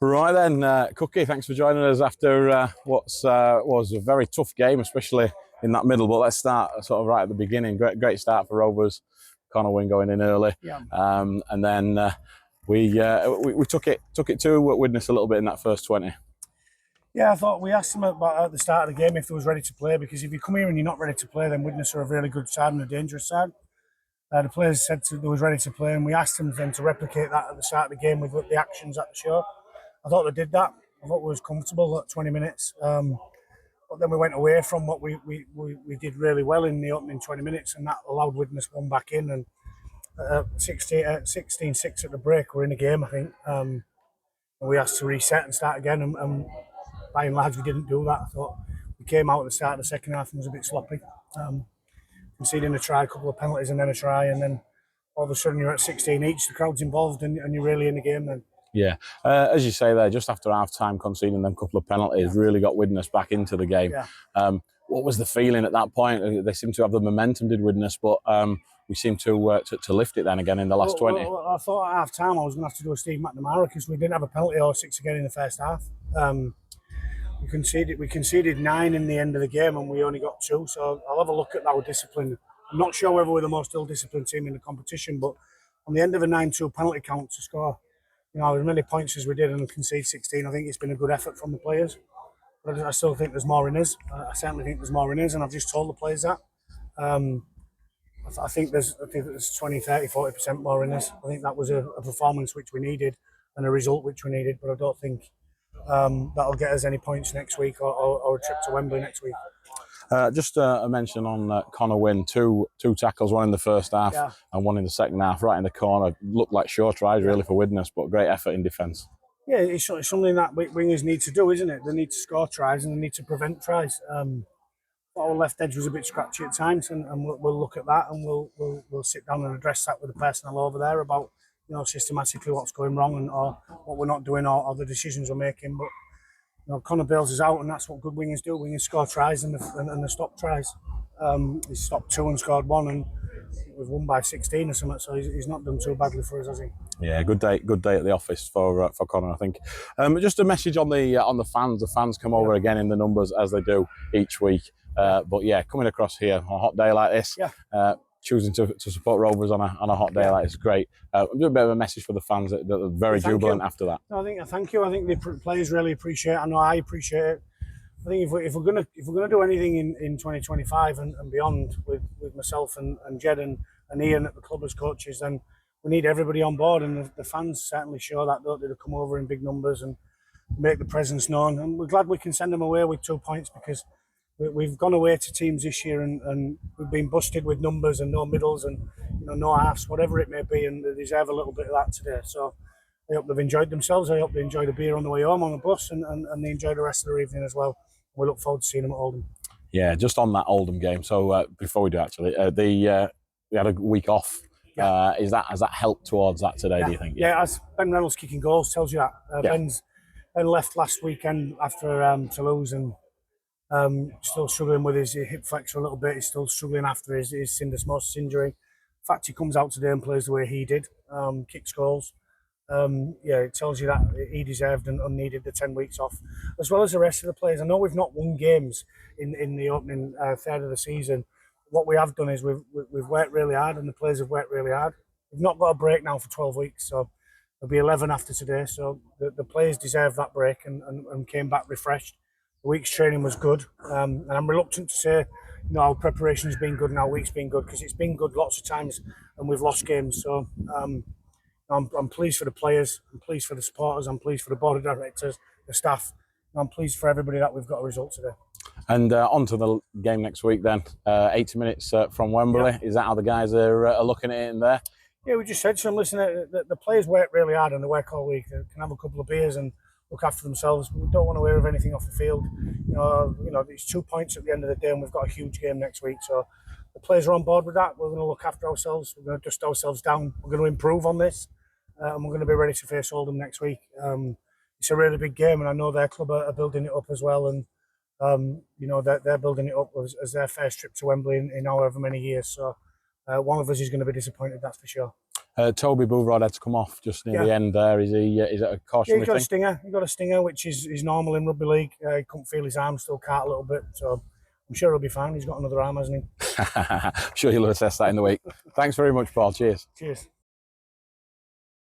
Right then, Cookie, thanks for joining us after was a very tough game, especially in that middle. But let's start sort of right at the beginning. Great start for Rovers. Connor Wynne going in early, Yeah. And then we took it to Widnes a little bit in that first 20. Yeah, I thought we asked them at the start of the game if they was ready to play, because if you come here and you're not ready to play, then Widnes are a really good side and a dangerous side. The players said they was ready to play, and we asked them then to replicate that at the start of the game with the actions at the show. I thought they did that. I thought we was comfortable at 20 minutes. But then we went away from what we did really well in the opening 20 minutes, and that allowed Widnes one back in. And 16-6 at the break, we're in the game, I think. And we asked to reset and start again, and by and large, we didn't do that. I thought we came out at the start of the second half and was a bit sloppy. Conceding a try, a couple of penalties, and then a try, and then all of a sudden you're at 16 each, the crowd's involved, and you're really in the game then. Yeah, as you say there, just after half-time conceding them couple of penalties, really got Widnes back into the game. Yeah. What was the feeling at that point? They seemed to have the momentum, did Widnes, but we seemed to lift it then again in the last 20. Well, I thought at half-time I was going to have to do a Steve McNamara because we didn't have a penalty or six again in the first half. We conceded 9 in the end of the game and we only got 2, so I'll have a look at our discipline. I'm not sure whether we're the most ill-disciplined team in the competition, but on the end of a 9-2 penalty count to score, as many points as we did and concede 16, I think it's been a good effort from the players. But I still think there's more in us. I certainly think there's more in us, and I've just told the players that. I think there's 20, 30, 40% more in us. I think that was a performance which we needed and a result which we needed, but I don't think that'll get us any points next week or a trip to Wembley next week. Just a mention on Connor Wynne, two tackles, one in the first half and one in the second half, right in the corner. Looked like sure tries really for Widnes, but great effort in defence. Yeah, it's something that wingers need to do, isn't it? They need to score tries and they need to prevent tries. Our left edge was a bit scratchy at times, and we'll look at that and we'll sit down and address that with the personnel over there about systematically what's going wrong and or what we're not doing or the decisions we're making. But Connor bails us out, and that's what good wingers do. Wingers score tries and they stop tries. He stopped 2 and scored 1, and we've won by 16 or something. So he's not done too badly for us, has he? Yeah, good day at the office for Connor, I think. Just a message on the fans. The fans come over again in the numbers as they do each week. But yeah, coming across here on a hot day like this, choosing to support Rovers on a hot day like this is great. A bit of a message for the fans that are very jubilant after that. Thank you. I think the players really appreciate it. I know I appreciate it. I think if we're gonna do anything in 2025 and beyond with myself and Jed and Ian at the club as coaches, then we need everybody on board, and the fans certainly show that, don't they? They come over in big numbers and make the presence known, and we're glad we can send them away with 2 points because we've gone away to teams this year and we've been busted with numbers and no middles and no halves, whatever it may be, and they deserve a little bit of that today. So I hope they've enjoyed themselves. I hope they enjoyed a beer on the way home on the bus and they enjoy the rest of their evening as well. We look forward to seeing them at Oldham. Yeah, just on that Oldham game. So before we do actually, we had a week off. Has that helped towards that today? Do you think? Yeah, as Ben Reynolds kicking goals tells you that. Ben left last weekend after Toulouse and still struggling with his hip flexor a little bit. He's still struggling after his syndesmosis injury. In fact, he comes out today and plays the way he did, kicks goals. It tells you that he deserved and needed the 10 weeks off, as well as the rest of the players. I know we've not won games in the opening third of the season. What we have done is we've worked really hard, and the players have worked really hard. We've not got a break now for 12 weeks, so there'll be 11 after today. So the players deserve that break and came back refreshed. The week's training was good, and I'm reluctant to say, our preparation has been good and our week's been good, because it's been good lots of times and we've lost games. So I'm pleased for the players, I'm pleased for the supporters, I'm pleased for the board of directors, the staff, and I'm pleased for everybody that we've got a result today. And on to the game next week then, 80 minutes from Wembley. Is that how the guys are looking at it in there? Yeah, we just said to them, listen, the players work really hard and they work all week. They can have a couple of beers and look after themselves. We don't want to hear of anything off the field. It's 2 points at the end of the day, and we've got a huge game next week. So the players are on board with that. We're going to look after ourselves. We're going to dust ourselves down. We're going to improve on this, and we're going to be ready to face Oldham next week. It's a really big game, and I know their club are building it up as well. And they're building it up as their first trip to Wembley in however many years. So one of us is going to be disappointed, that's for sure. Toby Boovrod had to come off just near the end there. Is it a cautionary he got thing? a stinger. He got a stinger, which is normal in rugby league. He couldn't feel his arm, still cart a little bit. So I'm sure he'll be fine. He's got another arm, hasn't he? Sure, you'll assess that in the week. Thanks very much, Paul. Cheers. Cheers.